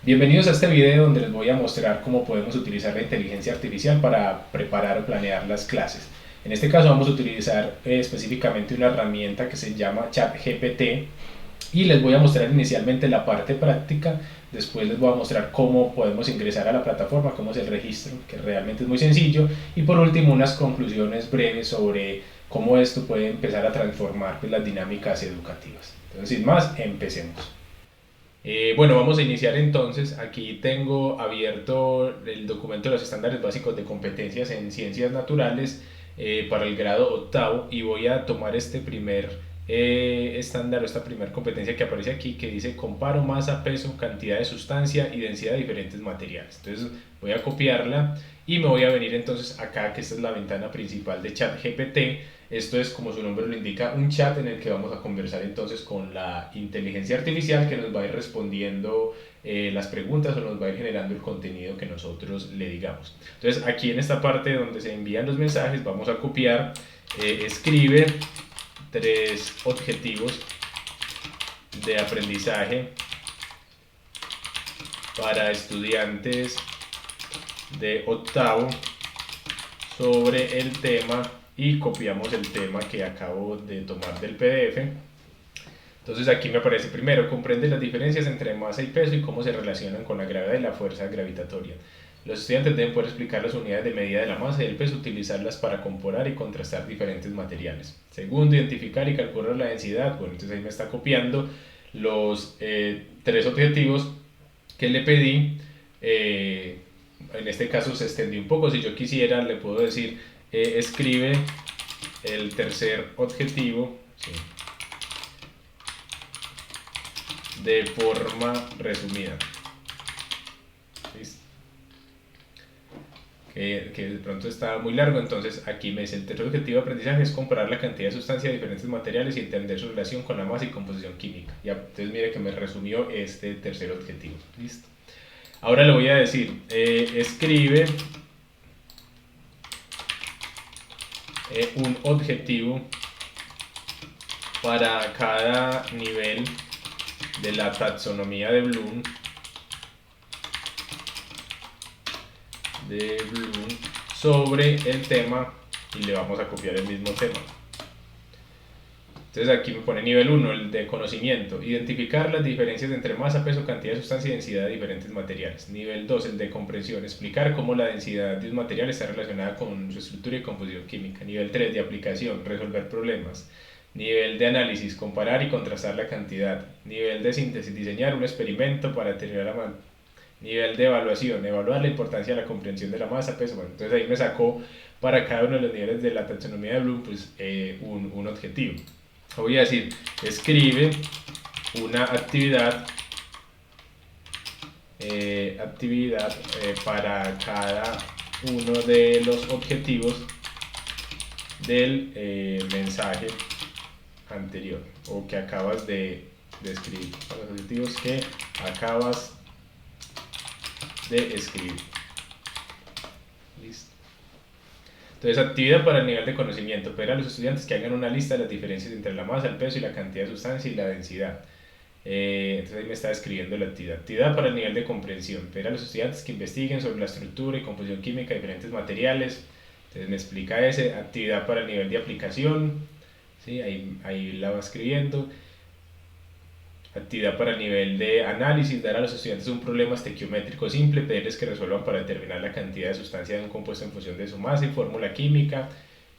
Bienvenidos a este video donde les voy a mostrar cómo podemos utilizar la inteligencia artificial para preparar o planear las clases. En este caso vamos a utilizar específicamente una herramienta que se llama ChatGPT y les voy a mostrar inicialmente la parte práctica, después les voy a mostrar cómo podemos ingresar a la plataforma, cómo es el registro, que realmente es muy sencillo, y por último unas conclusiones breves sobre cómo esto puede empezar a transformar las dinámicas educativas. Entonces, sin más, empecemos. Bueno, vamos a iniciar entonces. Aquí tengo abierto el documento de los estándares básicos de competencias en ciencias naturales para el grado octavo y voy a tomar este primer estándar o esta primera competencia que aparece aquí que dice comparo masa, peso, cantidad de sustancia y densidad de diferentes materiales. Entonces voy a copiarla y me voy a venir entonces acá, que esta es la ventana principal de ChatGPT. Esto es, como su nombre lo indica, un chat en el que vamos a conversar entonces con la inteligencia artificial que nos va a ir respondiendo las preguntas o nos va a ir generando el contenido que nosotros le digamos. Entonces aquí en esta parte donde se envían los mensajes vamos a copiar, escribe 3 objetivos de aprendizaje para estudiantes de octavo sobre el tema y copiamos el tema que acabo de tomar del PDF. Entonces aquí me aparece primero, comprende las diferencias entre masa y peso y cómo se relacionan con la gravedad y la fuerza gravitatoria. Los estudiantes deben poder explicar las unidades de medida de la masa y el peso, utilizarlas para comparar y contrastar diferentes materiales. Segundo, identificar y calcular la densidad. Bueno, entonces ahí me está copiando los 3 objetivos que le pedí. En este caso se extendió un poco. Si yo quisiera, le puedo decir, escribe el tercer objetivo, ¿sí?, de forma resumida. ¿Listo? Que de pronto está muy largo, entonces aquí me dice el tercer objetivo de aprendizaje es comparar la cantidad de sustancia de diferentes materiales y entender su relación con la masa y composición química. Ya, entonces mire que me resumió este tercer objetivo. Listo. Ahora le voy a decir, escribe un objetivo para cada nivel de la taxonomía de Bloom sobre el tema y le vamos a copiar el mismo tema. Entonces aquí me pone nivel 1, el de conocimiento, identificar las diferencias entre masa, peso, cantidad de sustancia y densidad de diferentes materiales. Nivel 2, el de comprensión, explicar cómo la densidad de un material está relacionada con su estructura y composición química. Nivel 3, de aplicación, resolver problemas. Nivel de análisis, comparar y contrastar la cantidad. Nivel de síntesis, diseñar un experimento para determinar la masa. Nivel de evaluación, evaluar la importancia de la comprensión de la masa, peso. Bueno, entonces ahí me sacó para cada uno de los niveles de la taxonomía de Bloom pues, un objetivo. Voy a decir, escribe una actividad para cada uno de los objetivos del mensaje anterior o que acabas de escribir, para los objetivos que acabas de escribir. Listo. Entonces, actividad para el nivel de conocimiento. Pedir a los estudiantes que hagan una lista de las diferencias entre la masa, el peso y la cantidad de sustancia y la densidad. Entonces ahí me está describiendo la actividad. Actividad para el nivel de comprensión. Pedir a los estudiantes que investiguen sobre la estructura y composición química de diferentes materiales. Entonces me explica ese. Actividad para el nivel de aplicación. ¿Sí? Ahí la va escribiendo. Actividad para el nivel de análisis, dar a los estudiantes un problema estequiométrico simple, pedirles que resuelvan para determinar la cantidad de sustancia de un compuesto en función de su masa y fórmula química,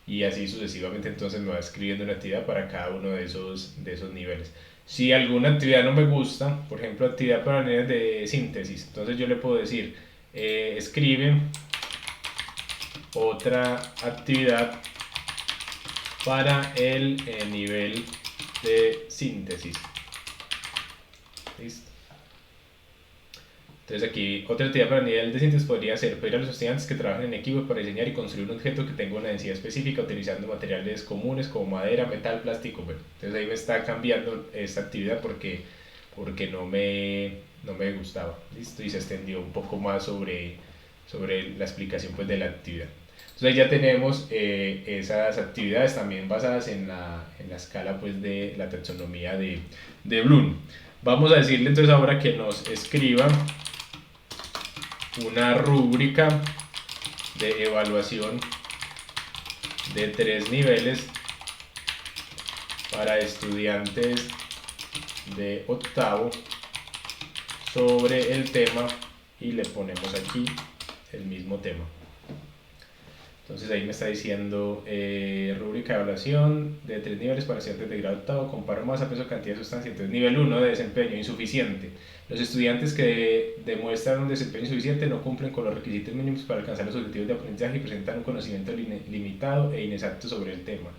y así sucesivamente. Entonces me va escribiendo una actividad para cada uno de esos niveles. Si alguna actividad no me gusta, por ejemplo actividad para niveles de síntesis, entonces yo le puedo decir, escribe otra actividad para el nivel de síntesis. Listo. Entonces aquí otra actividad para el nivel de síntesis podría ser pedir a los estudiantes que trabajen en equipo para diseñar y construir un objeto que tenga una densidad específica utilizando materiales comunes como madera, metal, plástico. Bueno, entonces ahí me está cambiando esta actividad porque no me gustaba. Listo, y se extendió un poco más sobre la explicación pues, de la actividad. Entonces ahí ya tenemos esas actividades también basadas en la escala pues, de la taxonomía de Bloom. Vamos a decirle entonces ahora que nos escriba una rúbrica de evaluación de 3 niveles para estudiantes de octavo sobre el tema, y le ponemos aquí el mismo tema. Entonces ahí me está diciendo rúbrica de evaluación de 3 niveles para estudiantes de grado octavo, comparo masa, peso, cantidad de sustancia. Entonces nivel 1 de desempeño insuficiente. Los estudiantes que demuestran un desempeño insuficiente no cumplen con los requisitos mínimos para alcanzar los objetivos de aprendizaje y presentan un conocimiento limitado e inexacto sobre el tema.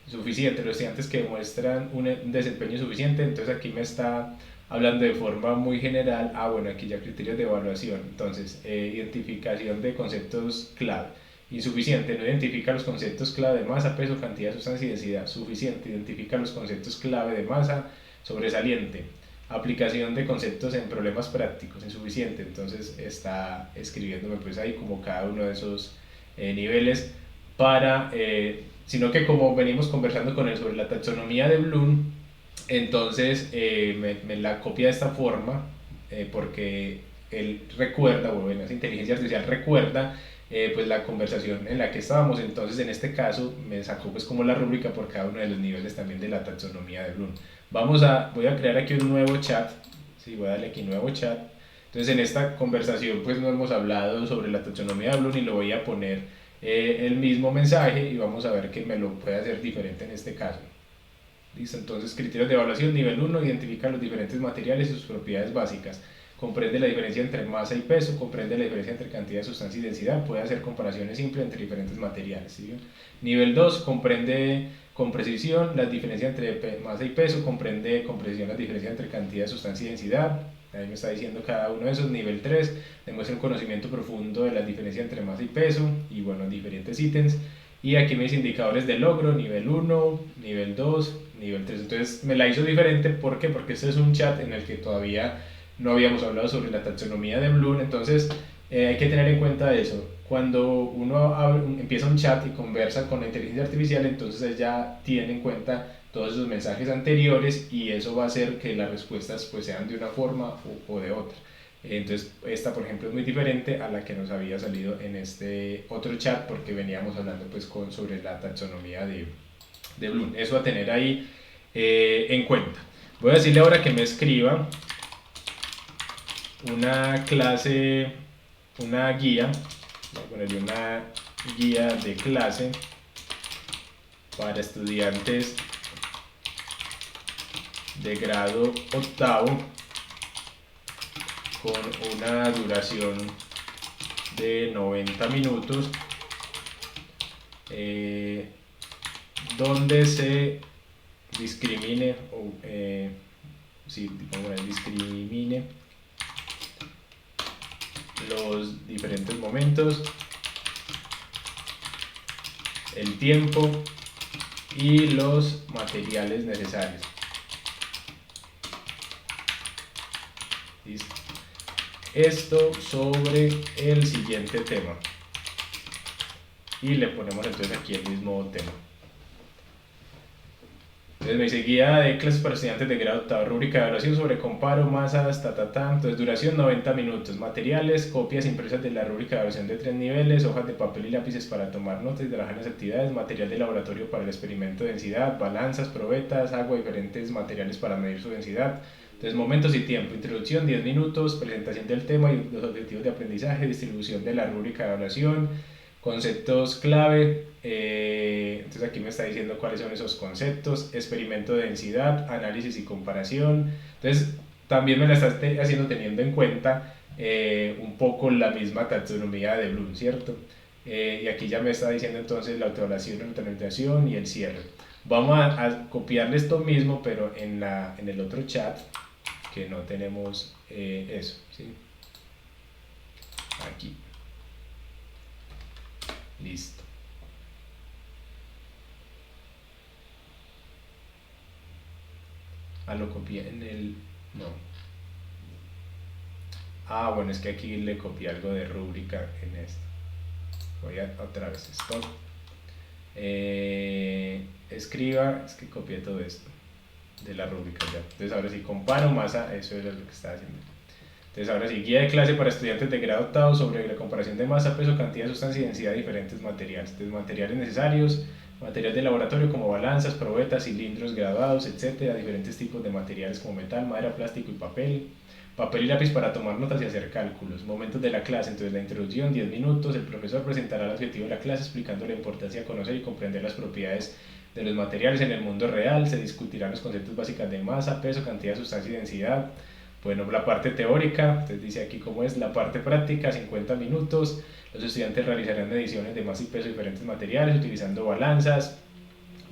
Suficiente, los estudiantes que demuestran un desempeño suficiente. Entonces aquí me está hablando de forma muy general. Bueno, aquí ya criterios de evaluación. Entonces, identificación de conceptos clave. Insuficiente, no identifica los conceptos clave de masa, peso, cantidad, sustancia y densidad. Suficiente, identifica los conceptos clave de masa. Sobresaliente, aplicación de conceptos en problemas prácticos. Insuficiente, entonces está escribiéndome pues ahí como cada uno de esos niveles para... sino que como venimos conversando con él sobre la taxonomía de Bloom, entonces me la copia de esta forma, porque él recuerda, o bueno, esa inteligencia artificial recuerda pues la conversación en la que estábamos. Entonces en este caso me sacó pues como la rúbrica por cada uno de los niveles también de la taxonomía de Bloom. Voy a crear aquí un nuevo chat. Sí, voy a darle aquí nuevo chat. Entonces en esta conversación pues no hemos hablado sobre la taxonomía de Bloom, y lo voy a poner el mismo mensaje, y vamos a ver que me lo puede hacer diferente en este caso. Listo, entonces criterios de evaluación nivel 1, identifica los diferentes materiales y sus propiedades básicas. Comprende la diferencia entre masa y peso, comprende la diferencia entre cantidad, sustancia y densidad, puede hacer comparaciones simples entre diferentes materiales. ¿Sí? Nivel 2, comprende con precisión la diferencia entre masa y peso, comprende con precisión la diferencia entre cantidad, sustancia y densidad. Ahí me está diciendo cada uno de esos. Nivel 3, demuestra un conocimiento profundo de la diferencia entre masa y peso, y bueno, diferentes ítems. Y aquí me dice indicadores de logro, nivel 1, nivel 2, nivel 3. Entonces me la hizo diferente. ¿Por qué? Porque este es un chat en el que todavía no habíamos hablado sobre la taxonomía de Bloom. Entonces hay que tener en cuenta eso. Cuando uno empieza un chat y conversa con la inteligencia artificial, entonces ella tiene en cuenta todos esos mensajes anteriores, y eso va a hacer que las respuestas pues sean de una forma o de otra. Entonces esta por ejemplo es muy diferente a la que nos había salido en este otro chat, porque veníamos hablando pues sobre la taxonomía de Bloom. Eso a tener ahí en cuenta. Voy a decirle ahora que me escriba una clase, una guía. Voy a ponerle una guía de clase para estudiantes de grado octavo con una duración de 90 minutos, donde se discrimine discrimine los diferentes momentos, el tiempo y los materiales necesarios. ¿Listo? Esto sobre el siguiente tema, y le ponemos entonces aquí el mismo tema. Entonces me dice guía de clases para estudiantes de grado octavo, rúbrica de evaluación sobre comparo, masas, entonces duración 90 minutos, materiales, copias impresas de la rúbrica de evaluación de 3 niveles, hojas de papel y lápices para tomar notas y trabajar en las actividades, material de laboratorio para el experimento de densidad, balanzas, probetas, agua, diferentes materiales para medir su densidad. Entonces momentos y tiempo, introducción 10 minutos, presentación del tema y los objetivos de aprendizaje, distribución de la rúbrica de evaluación, conceptos clave. Entonces aquí me está diciendo cuáles son esos conceptos: experimento de densidad, análisis y comparación. Entonces también me la está haciendo teniendo en cuenta un poco la misma taxonomía de Bloom, ¿cierto? Y aquí ya me está diciendo entonces la autoevaluación, la autorregulación y el cierre. Vamos a copiarle esto mismo, pero en el otro chat, que no tenemos eso, ¿sí? Aquí. Listo. Lo copié en el... no. Bueno, es que aquí le copié algo de rúbrica en esto. Voy a otra vez stop. Escriba, es que copié todo esto de la rúbrica ya. Entonces ahora sí comparo masa, eso es lo que está haciendo. Entonces ahora sí, guía de clase para estudiantes de grado octavo sobre la comparación de masa, peso, cantidad, sustancia y densidad de diferentes materiales. Entonces materiales necesarios, material de laboratorio como balanzas, probetas, cilindros graduados, etcétera, diferentes tipos de materiales como metal, madera, plástico y papel y lápiz para tomar notas y hacer cálculos. Momentos de la clase, entonces la introducción, 10 minutos, el profesor presentará el objetivo de la clase explicando la importancia de conocer y comprender las propiedades de los materiales en el mundo real, se discutirán los conceptos básicos de masa, peso, cantidad, sustancia y densidad. Bueno, la parte teórica, entonces dice aquí cómo es, la parte práctica, 50 minutos, los estudiantes realizarán mediciones de masa y peso de diferentes materiales utilizando balanzas.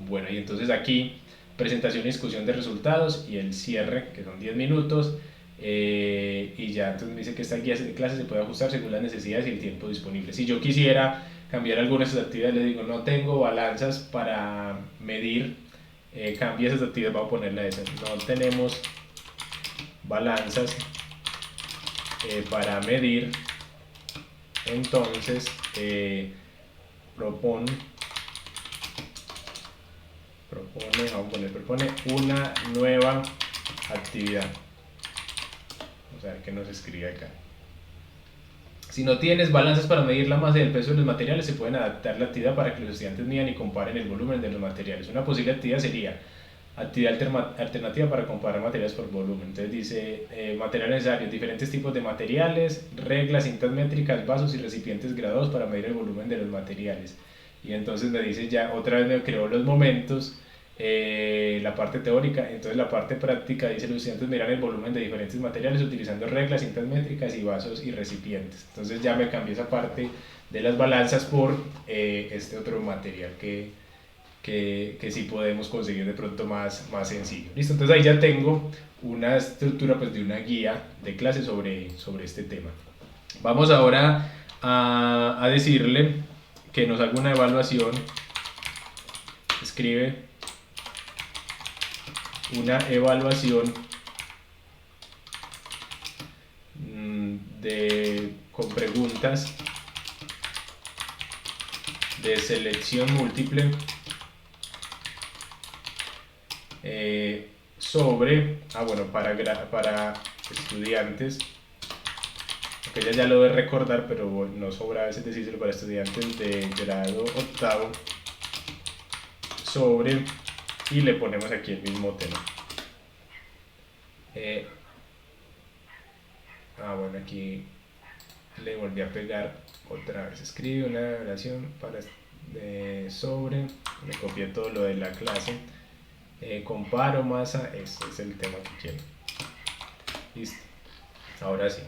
Bueno, y entonces aquí presentación y discusión de resultados y el cierre, que son 10 minutos, y ya entonces me dice que esta guía de clase se puede ajustar según las necesidades y el tiempo disponible. Si yo quisiera cambiar algunas de esas actividades, le digo, no tengo balanzas para medir, cambia esas actividades, vamos a ponerle esas, no tenemos balanzas para medir, entonces propone una nueva actividad. Vamos a ver qué nos escribe acá. Si no tienes balanzas para medir la masa y el peso de los materiales, se pueden adaptar la actividad para que los estudiantes midan y comparen el volumen de los materiales. Una posible actividad sería actividad alternativa para comparar materiales por volumen. Entonces dice materiales necesarios, diferentes tipos de materiales, reglas, cintas métricas, vasos y recipientes graduados para medir el volumen de los materiales. Y entonces me dice ya, otra vez me creó los momentos, la parte teórica. Entonces la parte práctica dice los estudiantes miran el volumen de diferentes materiales utilizando reglas, cintas métricas y vasos y recipientes. Entonces ya me cambié esa parte de las balanzas por este otro material que sí podemos conseguir de pronto más sencillo. Listo, entonces ahí ya tengo una estructura pues de una guía de clase sobre este tema. Vamos ahora a decirle que nos haga una evaluación. Escribe una evaluación con preguntas de selección múltiple sobre, para estudiantes, que ella ya lo debe recordar, pero no sobra a veces decírselo, para estudiantes de grado octavo, sobre, y le ponemos aquí el mismo tema. Bueno, aquí le volví a pegar otra vez. Escribe una oración sobre, le copié todo lo de la clase. Comparo masa, este es el tema que quiero. Listo. Ahora sí.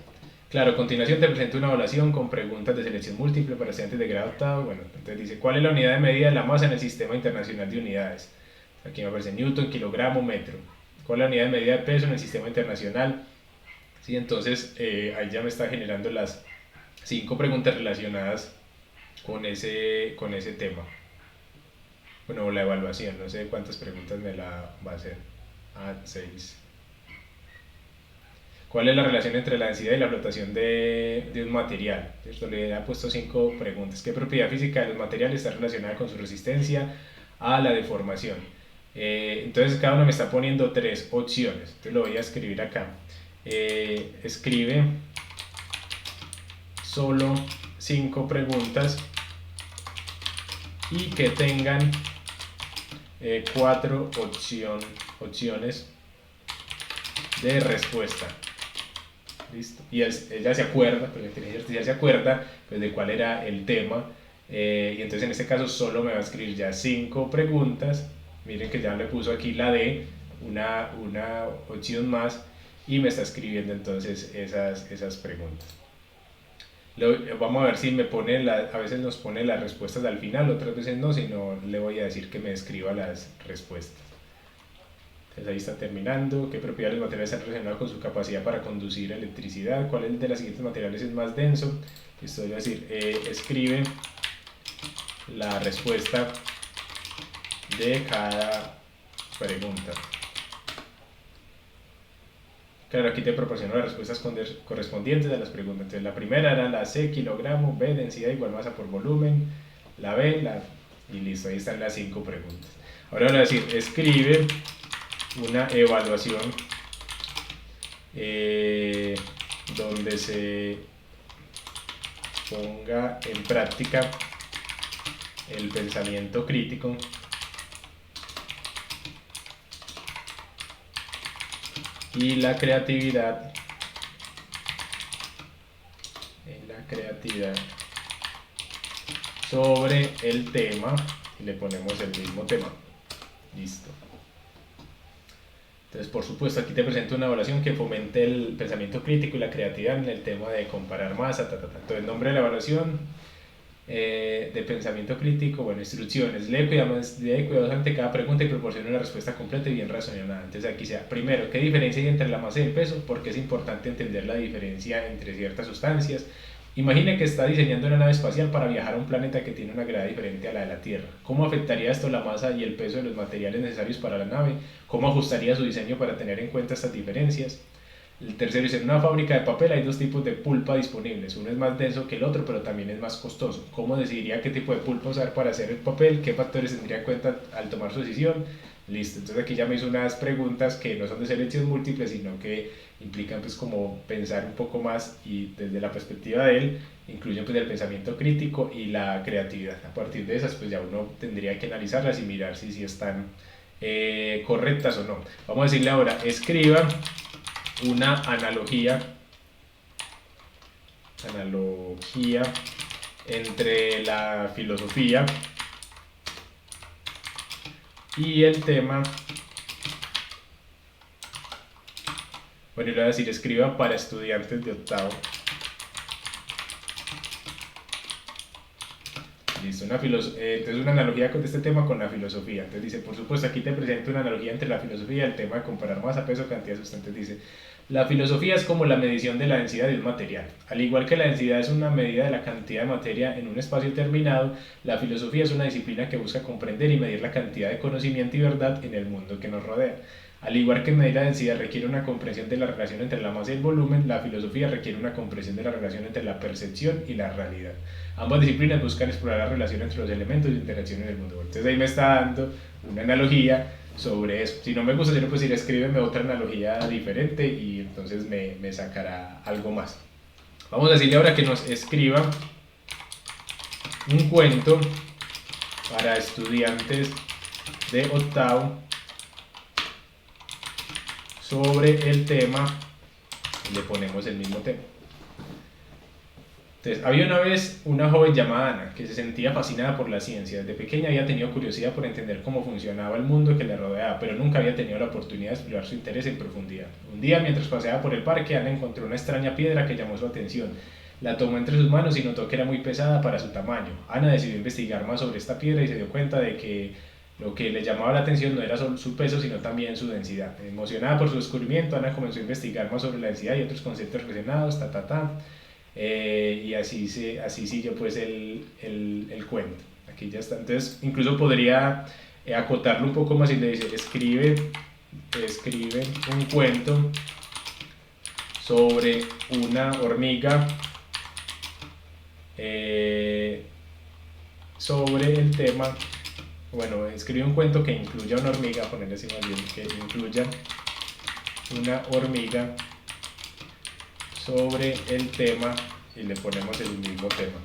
Claro, a continuación te presento una evaluación con preguntas de selección múltiple para estudiantes de grado octavo. Bueno, entonces dice, ¿cuál es la unidad de medida de la masa en el Sistema Internacional de Unidades? Aquí me aparece Newton, kilogramo, metro. ¿Cuál es la unidad de medida de peso en el Sistema Internacional? Sí, entonces ahí ya me está generando las 5 preguntas relacionadas con ese tema. Bueno, la evaluación, no sé cuántas preguntas me la va a hacer. 6. ¿Cuál es la relación entre la densidad y la flotación de un material? ¿Cierto? Le he puesto 5 preguntas. ¿Qué propiedad física de los materiales está relacionada con su resistencia a la deformación? Entonces cada uno me está poniendo 3 opciones. Entonces lo voy a escribir acá. Escribe solo 5 preguntas y que tengan 4 opciones de respuesta. Listo. Y ella se acuerda, pues la inteligencia artificial se acuerda pues, de cuál era el tema, y entonces en este caso solo me va a escribir ya 5 preguntas. Miren que ya le puso aquí la D, una opción más, y me está escribiendo entonces esas preguntas. Vamos a ver si me pone, a veces nos pone las respuestas al final, otras veces no, sino le voy a decir que me escriba las respuestas. Entonces ahí está terminando. ¿Qué propiedades de los materiales están relacionadas con su capacidad para conducir electricidad? ¿Cuál de los siguientes materiales es más denso? Esto voy a decir, escribe la respuesta de cada pregunta. Claro, aquí te proporciono las respuestas correspondientes a las preguntas. Entonces la primera era la C, kilogramo, B, densidad igual masa por volumen, la B, y listo, ahí están las 5 preguntas. Ahora voy a decir, escribe una evaluación donde se ponga en práctica el pensamiento crítico y la creatividad, sobre el tema, y le ponemos el mismo tema. Listo. Entonces, por supuesto, aquí te presento una evaluación que fomente el pensamiento crítico y la creatividad en el tema de comparar masa. Entonces, el nombre de la evaluación de pensamiento crítico, bueno, instrucciones. Lee cuidadosamente cada pregunta y proporciona una respuesta completa y bien razonada. Entonces, aquí sea, primero, ¿qué diferencia hay entre la masa y el peso? Porque es importante entender la diferencia entre ciertas sustancias. Imagine que está diseñando una nave espacial para viajar a un planeta que tiene una gravedad diferente a la de la Tierra. ¿Cómo afectaría esto la masa y el peso de los materiales necesarios para la nave? ¿Cómo ajustaría su diseño para tener en cuenta estas diferencias? El tercero dice, en una fábrica de papel hay dos tipos de pulpa disponibles. Uno es más denso que el otro, pero también es más costoso. ¿Cómo decidiría qué tipo de pulpa usar para hacer el papel? ¿Qué factores tendría en cuenta al tomar su decisión? Listo, entonces aquí ya me hizo unas preguntas que no son de selección múltiple, sino que implican pues como pensar un poco más y desde la perspectiva de él, incluyen pues el pensamiento crítico y la creatividad. A partir de esas pues ya uno tendría que analizarlas y mirar si están correctas o no. Vamos a decirle ahora, escriba una analogía entre la filosofía y el tema. Bueno, y le voy a decir, escriba para estudiantes de octavo. Listo, entonces una analogía con este tema con la filosofía. Entonces dice, por supuesto, aquí te presento una analogía entre la filosofía y el tema de comparar masa, peso, cantidad de sustantes. Dice, la filosofía es como la medición de la densidad de un material. Al igual que la densidad es una medida de la cantidad de materia en un espacio determinado, la filosofía es una disciplina que busca comprender y medir la cantidad de conocimiento y verdad en el mundo que nos rodea. Al igual que medir la densidad requiere una comprensión de la relación entre la masa y el volumen, la filosofía requiere una comprensión de la relación entre la percepción y la realidad. Ambas disciplinas buscan explorar la relación entre los elementos y interacción en el mundo. Entonces ahí me está dando una analogía sobre eso. Si no me gusta, yo no puedo decir, escríbeme otra analogía diferente y entonces me sacará algo más. Vamos a decirle ahora que nos escriba un cuento para estudiantes de octavo sobre el tema y le ponemos el mismo tema. Entonces, había una vez una joven llamada Ana que se sentía fascinada por la ciencia. Desde pequeña había tenido curiosidad por entender cómo funcionaba el mundo que le rodeaba, pero nunca había tenido la oportunidad de explorar su interés en profundidad. Un día, mientras paseaba por el parque, Ana encontró una extraña piedra que llamó su atención. La tomó entre sus manos y notó que era muy pesada para su tamaño. Ana decidió investigar más sobre esta piedra y se dio cuenta de que lo que le llamaba la atención no era solo su peso, sino también su densidad. Emocionada por su descubrimiento, Ana comenzó a investigar más sobre la densidad y otros conceptos relacionados, y así siguió pues el cuento. Aquí ya está. Entonces, incluso podría acotarlo un poco más y le dice, escribe un cuento sobre una hormiga, sobre el tema. Bueno, escribe un cuento que incluya una hormiga, ponerle así más bien, que incluya una hormiga sobre el tema y le ponemos el mismo tema.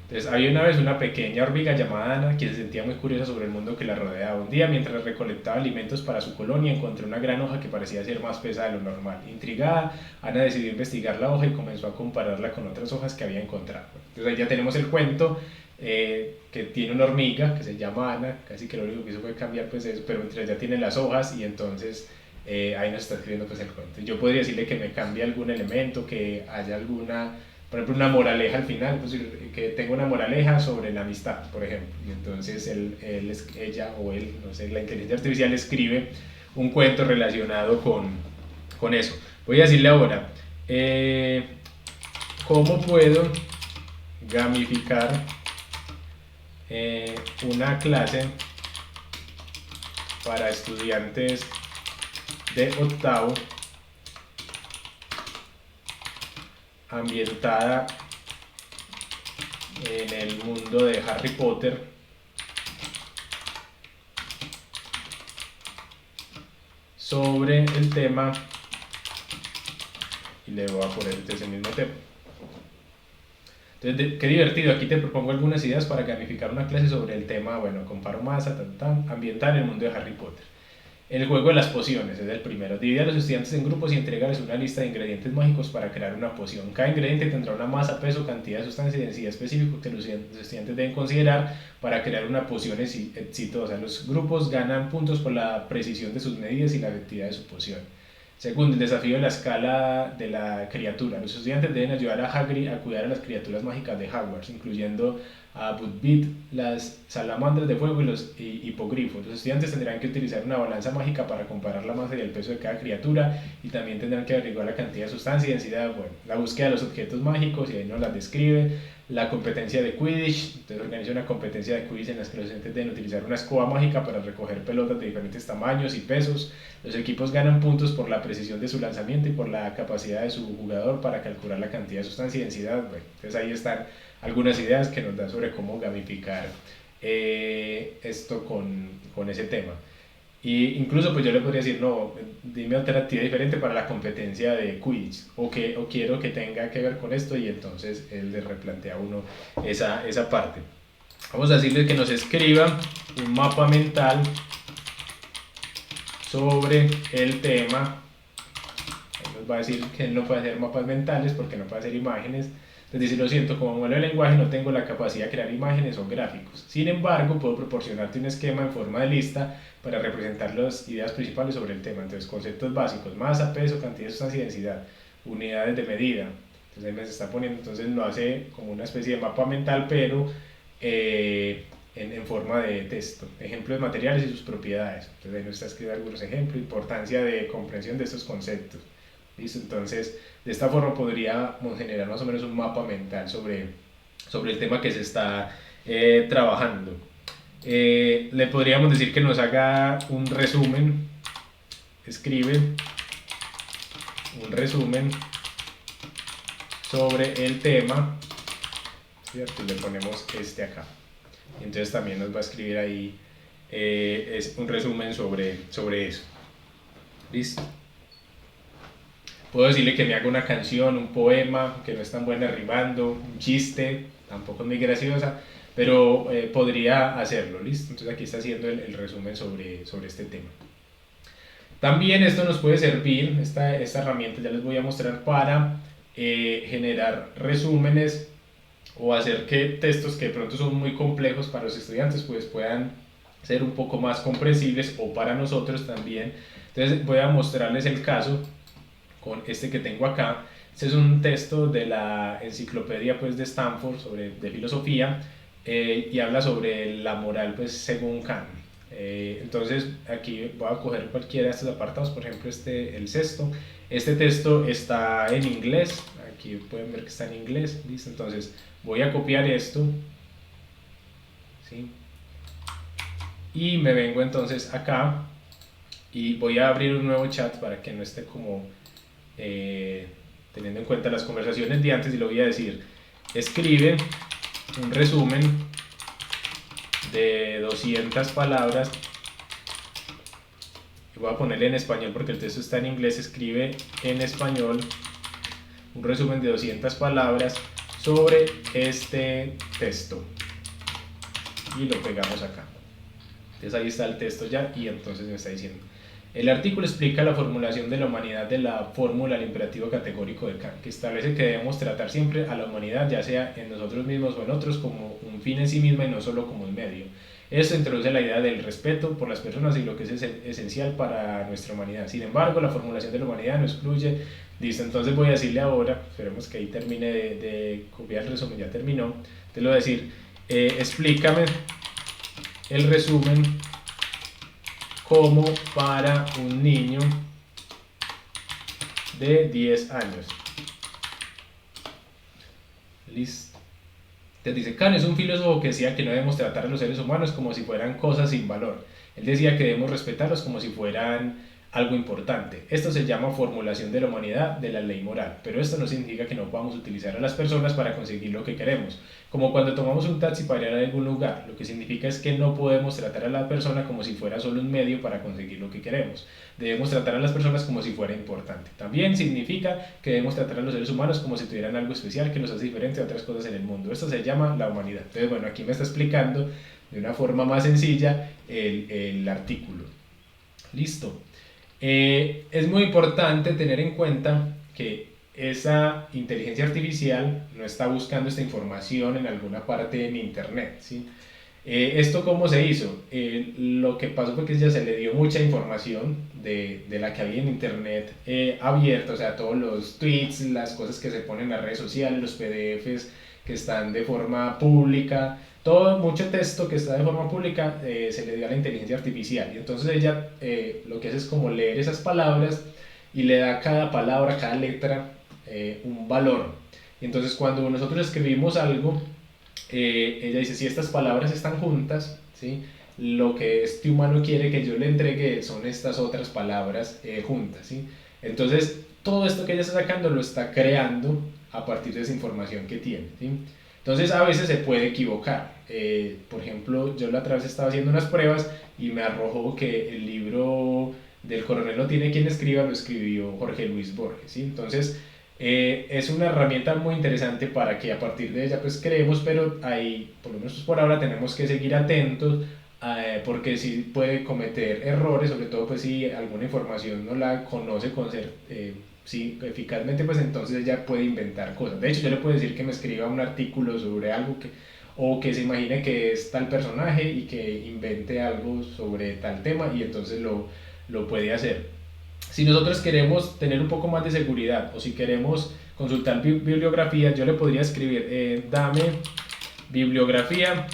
Entonces, había una vez una pequeña hormiga llamada Ana que se sentía muy curiosa sobre el mundo que la rodeaba. Un día, mientras recolectaba alimentos para su colonia, encontró una gran hoja que parecía ser más pesada de lo normal. Intrigada, Ana decidió investigar la hoja y comenzó a compararla con otras hojas que había encontrado. Entonces, ahí ya tenemos el cuento. Que tiene una hormiga que se llama Ana, casi que lo único que hizo fue cambiar pues eso, pero mientras ya tiene las hojas y entonces ahí nos está escribiendo pues el cuento. Yo podría decirle que me cambie algún elemento, que haya alguna, por ejemplo, una moraleja al final, pues, que tenga una moraleja sobre la amistad, por ejemplo, y entonces ella o él, no sé, la inteligencia artificial escribe un cuento relacionado con eso. Voy a decirle ahora, ¿cómo puedo gamificar una clase para estudiantes de octavo ambientada en el mundo de Harry Potter sobre el tema le voy a poner entonces el mismo tema. Entonces, qué divertido, aquí te propongo algunas ideas para gamificar una clase sobre el tema, bueno, comparo masa, ambiental en el mundo de Harry Potter. El juego de las pociones es el primero. Divide a los estudiantes en grupos y entregarles una lista de ingredientes mágicos para crear una poción. Cada ingrediente tendrá una masa, peso, cantidad de sustancia y densidad específico que los estudiantes deben considerar para crear una poción exitosa. Los grupos ganan puntos por la precisión de sus medidas y la efectividad de su poción. Segundo, el desafío de la escala de la criatura. Los estudiantes deben ayudar a Hagrid a cuidar a las criaturas mágicas de Hogwarts, incluyendo a Buckbeak, las salamandras de fuego y los hipogrifos. Los estudiantes tendrán que utilizar una balanza mágica para comparar la masa y el peso de cada criatura y también tendrán que averiguar la cantidad de sustancia y densidad. Bueno, la búsqueda de los objetos mágicos, y ahí nos las describe. La competencia de Quidditch, entonces organiza una competencia de Quidditch en la que los estudiantes deben utilizar una escoba mágica para recoger pelotas de diferentes tamaños y pesos. Los equipos ganan puntos por la precisión de su lanzamiento y por la capacidad de su jugador para calcular la cantidad de sustancia y densidad. Bueno, entonces ahí están algunas ideas que nos dan sobre cómo gamificar esto con ese tema. Y incluso pues yo le podría decir, no, dime otra actividad diferente para la competencia de Quidditch, o quiero que tenga que ver con esto, y entonces él le replantea a uno esa parte. Vamos a decirle que nos escriba un mapa mental sobre el tema. Él nos va a decir que él no puede hacer mapas mentales porque no puede hacer imágenes. Entonces dice, lo siento, como modelo de lenguaje no tengo la capacidad de crear imágenes o gráficos. Sin embargo, puedo proporcionarte un esquema en forma de lista para representar las ideas principales sobre el tema. Entonces, conceptos básicos: masa, peso, cantidad de sustancia y densidad, unidades de medida. Entonces ahí me se está poniendo, entonces lo hace como una especie de mapa mental, pero en forma de texto. Ejemplos de materiales y sus propiedades. Entonces ahí nos está escribiendo algunos ejemplos, importancia de comprensión de estos conceptos. ¿Listo? Entonces, de esta forma podríamos generar más o menos un mapa mental sobre el tema que se está trabajando. Le podríamos decir que nos haga un resumen. Escribe un resumen sobre el tema, ¿cierto? Le ponemos este acá. Entonces también nos va a escribir ahí es un resumen sobre eso. ¿Listo? Puedo decirle que me haga una canción, un poema, que no es tan buena rimando, un chiste, tampoco es muy graciosa, pero podría hacerlo, ¿listo? Entonces aquí está haciendo el resumen sobre este tema. También esto nos puede servir, esta herramienta ya les voy a mostrar, para generar resúmenes o hacer que textos que de pronto son muy complejos para los estudiantes pues puedan ser un poco más comprensibles, o para nosotros también. Entonces voy a mostrarles el caso con este que tengo acá. Este es un texto de la enciclopedia pues de Stanford de filosofía, y habla sobre la moral pues según Kant. Entonces aquí voy a coger cualquiera de estos apartados, por ejemplo el sexto. Este texto está en inglés, aquí pueden ver que está en inglés, ¿listo? Entonces voy a copiar esto, ¿sí? Y me vengo entonces acá y voy a abrir un nuevo chat para que no esté como teniendo en cuenta las conversaciones de antes, y le voy a decir: escribe un resumen de 200 palabras, y voy a ponerle en español porque el texto está en inglés. Escribe en español un resumen de 200 palabras sobre este texto, y lo pegamos acá. Entonces ahí está el texto ya, y entonces me está diciendo: el artículo explica la formulación de la humanidad de la fórmula del imperativo categórico de Kant, que establece que debemos tratar siempre a la humanidad, ya sea en nosotros mismos o en otros, como un fin en sí misma y no solo como un medio. Esto introduce la idea del respeto por las personas y lo que es esencial para nuestra humanidad. Sin embargo, la formulación de la humanidad no excluye. Listo, entonces voy a decirle ahora, esperemos que ahí termine de copiar el resumen, ya terminó. Te lo voy a decir: explícame el resumen como para un niño de 10 años. Listo. Entonces dice: Kant es un filósofo que decía que no debemos tratar a los seres humanos como si fueran cosas sin valor. Él decía que debemos respetarlos como si fueran algo importante. Esto se llama formulación de la humanidad de la ley moral, pero esto no significa que no podamos utilizar a las personas para conseguir lo que queremos, como cuando tomamos un taxi para ir a algún lugar. Lo que significa es que no podemos tratar a la persona como si fuera solo un medio para conseguir lo que queremos. Debemos tratar a las personas como si fuera importante. También significa que debemos tratar a los seres humanos como si tuvieran algo especial que los hace diferente a otras cosas en el mundo. Esto se llama la humanidad. Entonces, bueno, aquí me está explicando de una forma más sencilla el artículo. Listo. Es muy importante tener en cuenta que esa inteligencia artificial no está buscando esta información en alguna parte en internet, ¿sí? ¿Esto cómo se hizo? Lo que pasó fue que ya se le dio mucha información de la que había en internet abierta, o sea, todos los tweets, las cosas que se ponen en las redes sociales, los PDFs que están de forma pública, todo, mucho texto que está de forma pública se le dio a la inteligencia artificial, y entonces ella lo que hace es como leer esas palabras y le da a cada palabra, a cada letra un valor. Y entonces cuando nosotros escribimos algo, ella dice, si estas palabras están juntas, ¿sí? Lo que este humano quiere que yo le entregue son estas otras palabras juntas, ¿sí? Entonces todo esto que ella está sacando lo está creando a partir de esa información que tiene, ¿sí? Entonces a veces se puede equivocar. Por ejemplo, yo la otra vez estaba haciendo unas pruebas y me arrojó que el libro del coronel no tiene quien escriba, lo escribió Jorge Luis Borges, ¿sí? Entonces es una herramienta muy interesante para que a partir de ella pues creemos, pero ahí, por lo menos pues por ahora, tenemos que seguir atentos porque sí puede cometer errores, sobre todo pues si alguna información no la conoce con sí, eficazmente, pues entonces ella puede inventar cosas. De hecho, yo le puedo decir que me escriba un artículo sobre algo o que se imagine que es tal personaje y que invente algo sobre tal tema, y entonces lo puede hacer. Si nosotros queremos tener un poco más de seguridad o si queremos consultar bibliografía, yo le podría escribir, dame bibliografía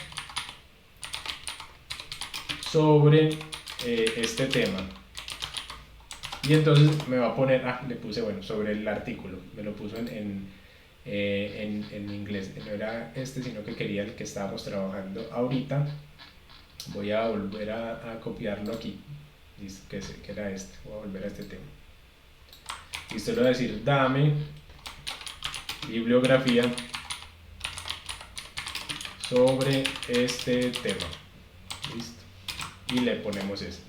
sobre este tema. Y entonces me va a poner, le puse, bueno, sobre el artículo, me lo puso en inglés. No era este, sino que quería el que estábamos trabajando ahorita. Voy a volver a copiarlo aquí. Listo, que era este. Voy a volver a este tema. Listo, le voy a decir, dame bibliografía sobre este tema. Listo. Y le ponemos eso.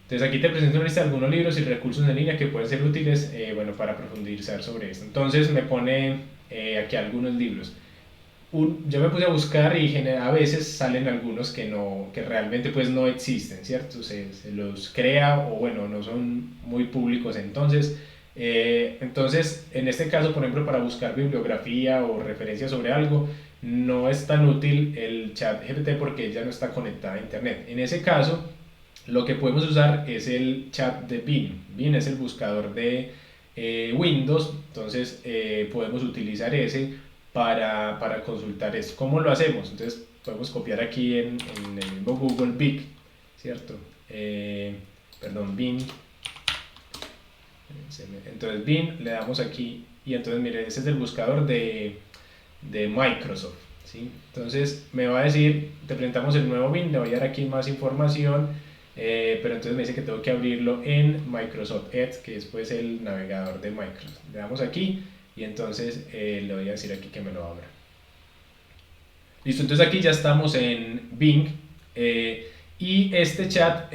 Entonces aquí te presento una lista de algunos libros y recursos en línea que pueden ser útiles bueno, para profundizar sobre esto. Entonces me pone aquí algunos libros. Yo me puse a buscar y a veces salen algunos que realmente pues no existen, ¿cierto? Se los crea o bueno, no son muy públicos. Entonces en este caso, por ejemplo, para buscar bibliografía o referencias sobre algo, no es tan útil el chat GPT porque ya no está conectada a internet. En ese caso, lo que podemos usar es el chat de Bing. Bing es el buscador de Windows, entonces podemos utilizar ese para consultar esto. ¿Cómo lo hacemos? Entonces podemos copiar aquí en el mismo Google Bing, ¿cierto? Perdón, Bing. Entonces Bing, le damos aquí y entonces mire, ese es el buscador de Microsoft, ¿sí? Entonces me va a decir, te presentamos el nuevo Bing, le voy a dar aquí más información, pero entonces me dice que tengo que abrirlo en Microsoft Edge, que es pues el navegador de Microsoft. Le damos aquí y entonces le voy a decir aquí que me lo abra. Listo, entonces aquí ya estamos en Bing y este chat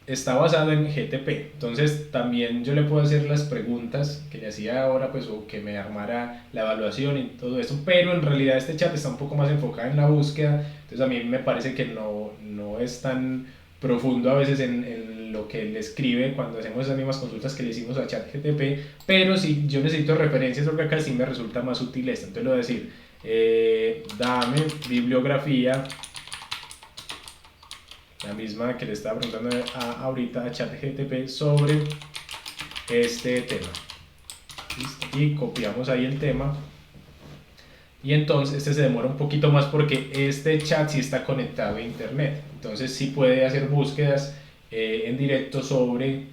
está basado en GTP. Entonces también yo le puedo hacer las preguntas que le hacía ahora, pues, o que me armara la evaluación y todo eso, pero en realidad este chat está un poco más enfocado en la búsqueda. Entonces a mí me parece que no es tan profundo a veces en lo que él escribe cuando hacemos esas mismas consultas que le hicimos a ChatGPT, pero si yo necesito referencias, porque acá sí me resulta más útil esto. Entonces le voy a decir, dame bibliografía, la misma que le estaba preguntando ahorita a ChatGPT sobre este tema. ¿Listo? Y copiamos ahí el tema. Y entonces este se demora un poquito más porque este chat sí está conectado a internet. Entonces sí puede hacer búsquedas en directo sobre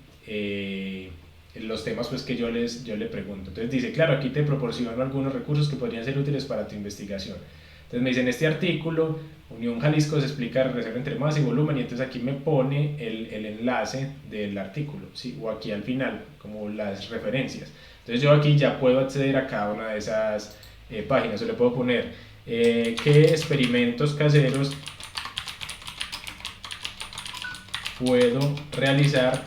los temas pues, que yo le pregunto. Entonces dice, claro, aquí te proporciono algunos recursos que podrían ser útiles para tu investigación. Entonces me dicen este artículo, Unión Jalisco se explica la relación entre masa y volumen, y entonces aquí me pone el enlace del artículo, ¿sí? O aquí al final, como las referencias. Entonces yo aquí ya puedo acceder a cada una de esas páginas, o le puedo poner qué experimentos caseros puedo realizar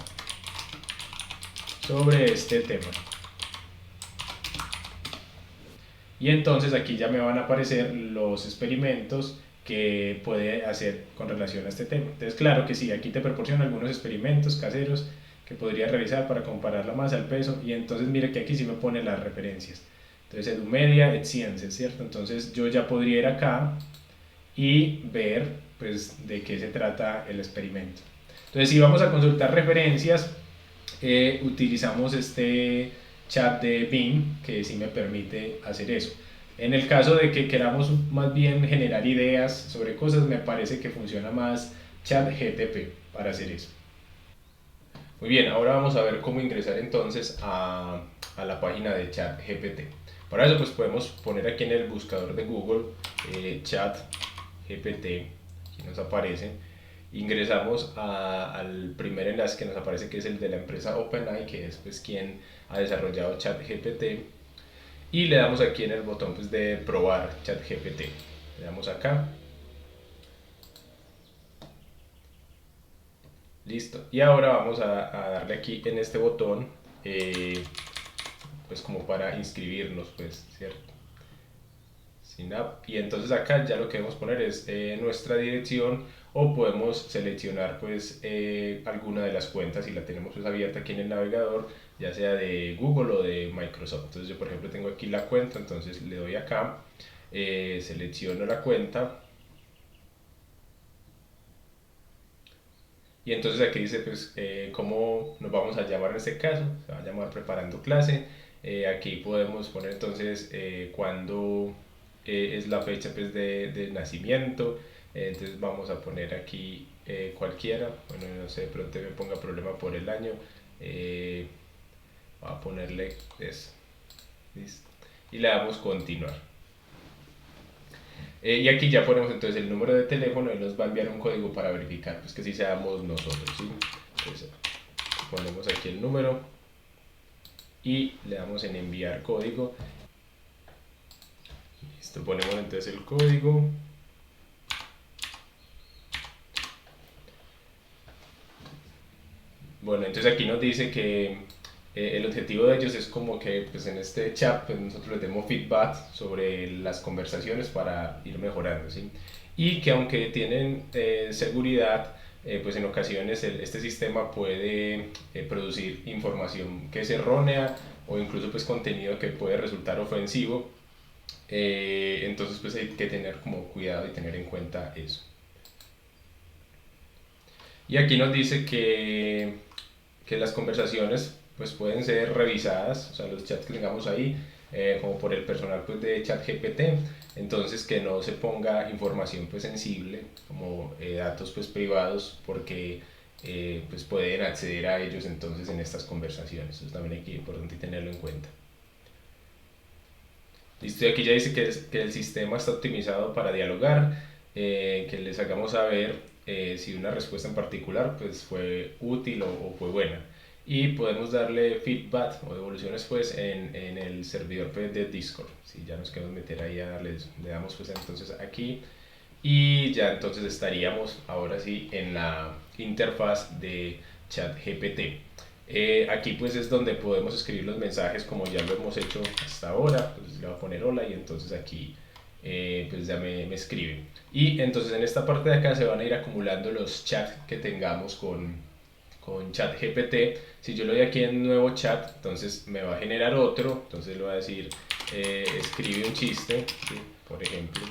sobre este tema. Y entonces aquí ya me van a aparecer los experimentos que puede hacer con relación a este tema. Entonces claro que sí, aquí te proporciona algunos experimentos caseros que podría realizar para comparar la masa, el peso, y entonces mire que aquí sí me pone las referencias. Entonces Edumedia, EdSciences, ¿cierto? Entonces yo ya podría ir acá y ver pues de qué se trata el experimento. Entonces si vamos a consultar referencias, utilizamos este chat de Bing que sí me permite hacer eso. En el caso de que queramos más bien generar ideas sobre cosas, me parece que funciona más ChatGPT para hacer eso. Muy bien, ahora vamos a ver cómo ingresar entonces a la página de ChatGPT. Para eso pues podemos poner aquí en el buscador de Google ChatGPT, aquí nos aparece. Ingresamos al primer enlace que nos aparece, que es el de la empresa OpenAI, que es pues quien ha desarrollado ChatGPT, y le damos aquí en el botón pues de probar ChatGPT. Le damos acá. Listo. Y ahora vamos a darle aquí en este botón, pues como para inscribirnos, pues, ¿cierto? Sin app. Y entonces acá ya lo que debemos poner es nuestra dirección, o podemos seleccionar pues alguna de las cuentas si la tenemos pues abierta aquí en el navegador, ya sea de Google o de Microsoft. Entonces yo por ejemplo tengo aquí la cuenta, entonces le doy acá, selecciono la cuenta, y entonces aquí dice pues cómo nos vamos a llamar en este caso. Se va a llamar preparando clase. Aquí podemos poner entonces cuándo es la fecha pues de nacimiento. Entonces vamos a poner aquí cualquiera, bueno no sé, de pronto me ponga problema por el año. Voy a ponerle eso, listo, y le damos continuar. Y aquí ya ponemos entonces el número de teléfono, y nos va a enviar un código para verificar pues que sí seamos nosotros, ¿sí? Entonces ponemos aquí el número y le damos en enviar código. Listo, ponemos entonces el código. Bueno, entonces aquí nos dice que el objetivo de ellos es como que pues en este chat pues nosotros les demos feedback sobre las conversaciones para ir mejorando, ¿sí? Y que aunque tienen seguridad, pues en ocasiones este sistema puede producir información que es errónea, o incluso pues contenido que puede resultar ofensivo. Entonces pues hay que tener como cuidado y tener en cuenta eso. Y aquí nos dice que las conversaciones pues pueden ser revisadas, o sea, los chats que tengamos ahí, como por el personal pues de ChatGPT. Entonces que no se ponga información pues sensible, como datos pues privados, porque pues pueden acceder a ellos entonces en estas conversaciones. Eso también hay que importante tenerlo en cuenta. Listo, y aquí ya dice que el sistema está optimizado para dialogar, que les hagamos saber si una respuesta en particular pues fue útil o fue buena. Y podemos darle feedback o devoluciones pues en el servidor pues, de Discord. Si ya nos queremos meter ahí a darles, le damos pues entonces aquí, y ya entonces estaríamos ahora sí en la interfaz de ChatGPT. Aquí pues es donde podemos escribir los mensajes como ya lo hemos hecho hasta ahora. Pues le voy a poner hola, y entonces aquí pues ya me escribe. Y entonces en esta parte de acá se van a ir acumulando los chats que tengamos con ChatGPT. Si yo le doy aquí en nuevo chat, entonces me va a generar otro. Entonces le voy a decir escribe un chiste, ¿sí? Por ejemplo.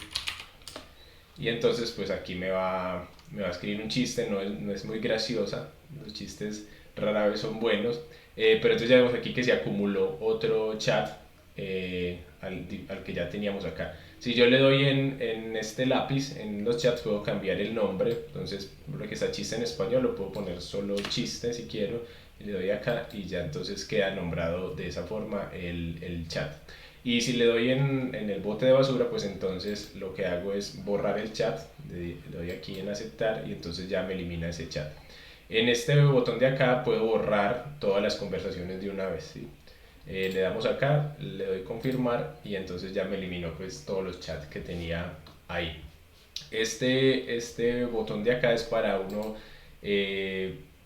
Y entonces pues aquí me va a escribir un chiste, no es muy graciosa, los chistes rara vez son buenos, pero entonces ya vemos aquí que se acumuló otro chat al que ya teníamos acá. Si yo le doy en este lápiz, en los chats, puedo cambiar el nombre. Entonces, lo que está chiste en español, lo puedo poner solo chiste si quiero, le doy acá y ya entonces queda nombrado de esa forma el chat. Y si le doy en el bote de basura, pues entonces lo que hago es borrar el chat, le doy aquí en aceptar y entonces ya me elimina ese chat. En este botón de acá puedo borrar todas las conversaciones de una vez, ¿sí? Le damos acá, le doy confirmar y entonces ya me eliminó pues todos los chats que tenía ahí. Este botón de acá es para uno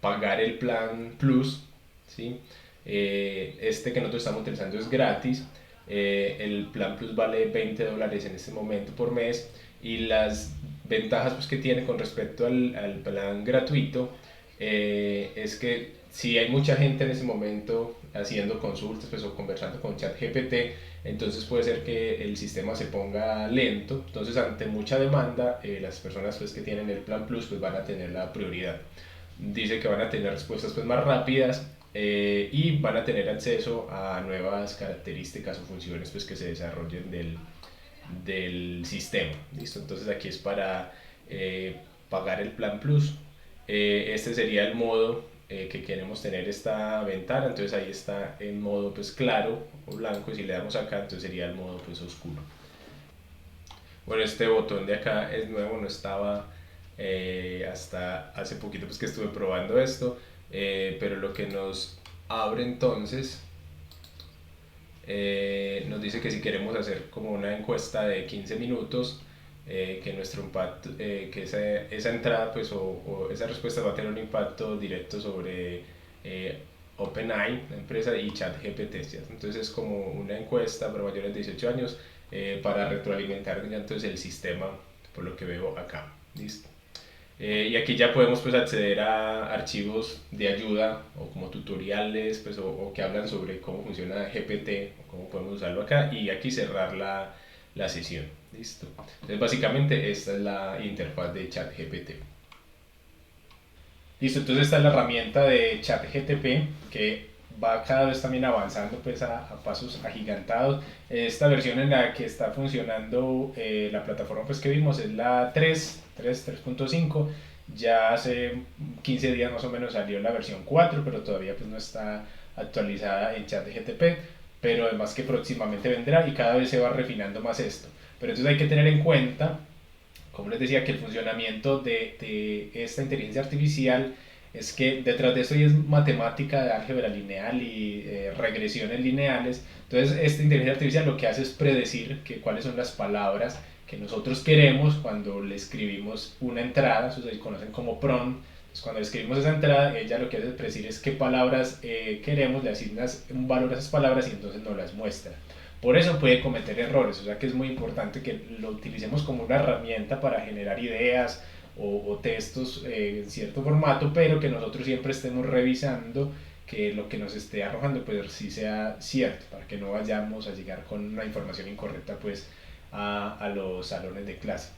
pagar el plan Plus, ¿sí? Este que nosotros estamos utilizando es gratis. El plan Plus vale $20 en este momento por mes y las ventajas pues, que tiene con respecto al plan gratuito es que si hay mucha gente en ese momento haciendo consultas pues, o conversando con ChatGPT, entonces puede ser que el sistema se ponga lento. Entonces, ante mucha demanda, las personas pues, que tienen el plan Plus pues, van a tener la prioridad. Dice que van a tener respuestas pues, más rápidas y van a tener acceso a nuevas características o funciones pues, que se desarrollen del sistema. ¿Listo? Entonces, aquí es para pagar el plan Plus. Este sería el modo que queremos tener esta ventana, entonces ahí está en modo pues claro o blanco y si le damos acá entonces sería el modo pues oscuro. Bueno, este botón de acá es nuevo, no estaba hasta hace poquito pues que estuve probando esto, pero lo que nos abre entonces nos dice que si queremos hacer como una encuesta de 15 minutos, que nuestro impacto, que esa entrada pues, o esa respuesta va a tener un impacto directo sobre OpenAI, la empresa, y ChatGPT, ¿cierto? Entonces es como una encuesta para mayores de 18 años para retroalimentar ya entonces el sistema, por lo que veo acá. ¿Listo? Y aquí ya podemos pues, acceder a archivos de ayuda o como tutoriales pues, o que hablan sobre cómo funciona GPT o cómo podemos usarlo acá y aquí cerrar la sesión. Listo. Entonces básicamente esta es la interfaz de ChatGPT. Listo, entonces esta es la herramienta de ChatGPT que va cada vez también avanzando pues a pasos agigantados. Esta versión en la que está funcionando la plataforma pues que vimos es la 3.5. Ya hace 15 días más o menos salió la versión 4, pero todavía pues no está actualizada en ChatGPT, pero además que próximamente vendrá y cada vez se va refinando más esto. Pero entonces hay que tener en cuenta, como les decía, que el funcionamiento de esta inteligencia artificial es que detrás de esto es matemática de álgebra lineal y regresiones lineales. Entonces, esta inteligencia artificial lo que hace es predecir cuáles son las palabras que nosotros queremos cuando le escribimos una entrada, eso se conocen como prompt. Entonces, cuando le escribimos esa entrada, ella lo que hace es predecir es qué palabras queremos, le asignas un valor a esas palabras y entonces nos las muestra. Por eso puede cometer errores, o sea que es muy importante que lo utilicemos como una herramienta para generar ideas o textos en cierto formato, pero que nosotros siempre estemos revisando que lo que nos esté arrojando pues sí sea cierto, para que no vayamos a llegar con una información incorrecta pues a los salones de clase.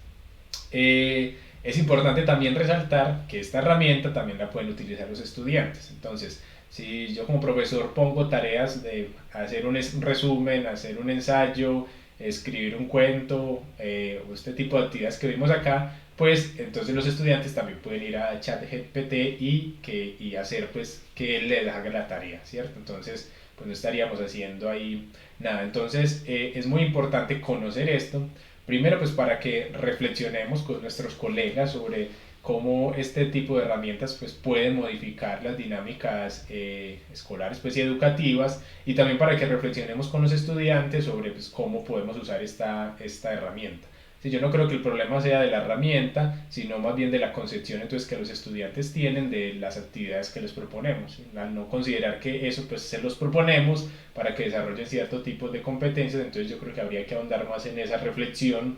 Es importante también resaltar que esta herramienta también la pueden utilizar los estudiantes. Entonces, si yo como profesor pongo tareas de hacer un resumen, hacer un ensayo, escribir un cuento o este tipo de actividades que vimos acá, pues entonces los estudiantes también pueden ir a ChatGPT y hacer pues que él les haga la tarea, ¿cierto? Entonces, pues no estaríamos haciendo ahí nada. Entonces, es muy importante conocer esto. Primero, pues para que reflexionemos con nuestros colegas sobre cómo este tipo de herramientas pues, pueden modificar las dinámicas escolares pues, y educativas y también para que reflexionemos con los estudiantes sobre pues, cómo podemos usar esta herramienta. Sí, yo no creo que el problema sea de la herramienta, sino más bien de la concepción entonces, que los estudiantes tienen de las actividades que les proponemos. Al no considerar que eso pues, se los proponemos para que desarrollen cierto tipo de competencias, entonces yo creo que habría que ahondar más en esa reflexión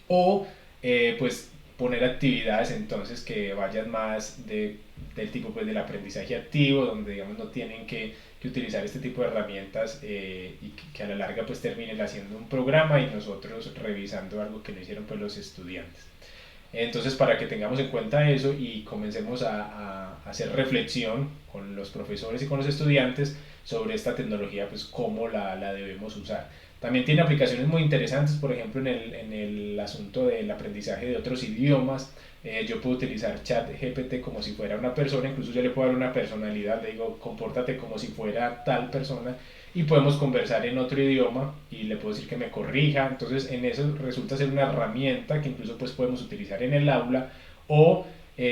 o pues poner actividades entonces que vayan más del tipo pues, del aprendizaje activo, donde digamos no tienen que utilizar este tipo de herramientas y que a la larga pues terminen haciendo un programa y nosotros revisando algo que no hicieron pues los estudiantes. Entonces, para que tengamos en cuenta eso y comencemos a hacer reflexión con los profesores y con los estudiantes sobre esta tecnología, pues cómo la debemos usar. También tiene aplicaciones muy interesantes, por ejemplo, en el asunto del aprendizaje de otros idiomas. Yo puedo utilizar ChatGPT como si fuera una persona, incluso yo le puedo dar una personalidad, le digo, compórtate como si fuera tal persona y podemos conversar en otro idioma y le puedo decir que me corrija. Entonces, en eso resulta ser una herramienta que incluso pues podemos utilizar en el aula o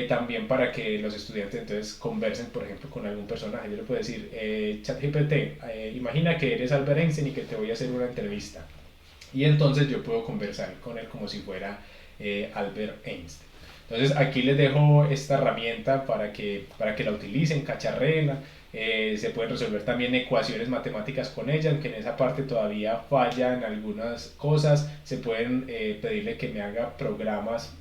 también para que los estudiantes entonces conversen, por ejemplo, con algún personaje. Yo le puedo decir, ChatGPT, imagina que eres Albert Einstein y que te voy a hacer una entrevista. Y entonces yo puedo conversar con él como si fuera Albert Einstein. Entonces aquí les dejo esta herramienta para que la utilicen, cacharrela. Se pueden resolver también ecuaciones matemáticas con ella, aunque en esa parte todavía fallan algunas cosas. Se pueden pedirle que me haga programas,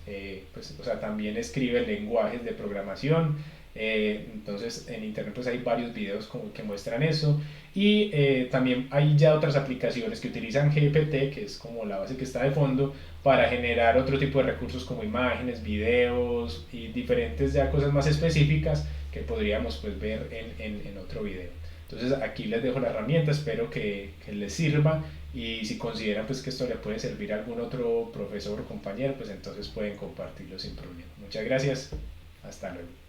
pues, o sea, también escribe lenguajes de programación. Entonces en internet pues hay varios videos como que muestran eso y también hay ya otras aplicaciones que utilizan GPT, que es como la base que está de fondo, para generar otro tipo de recursos como imágenes, videos y diferentes ya cosas más específicas que podríamos pues ver en otro video. Entonces aquí les dejo la herramienta, espero que les sirva y si consideran pues que esto le puede servir a algún otro profesor o compañero, pues entonces pueden compartirlo sin problema. Muchas gracias, hasta luego.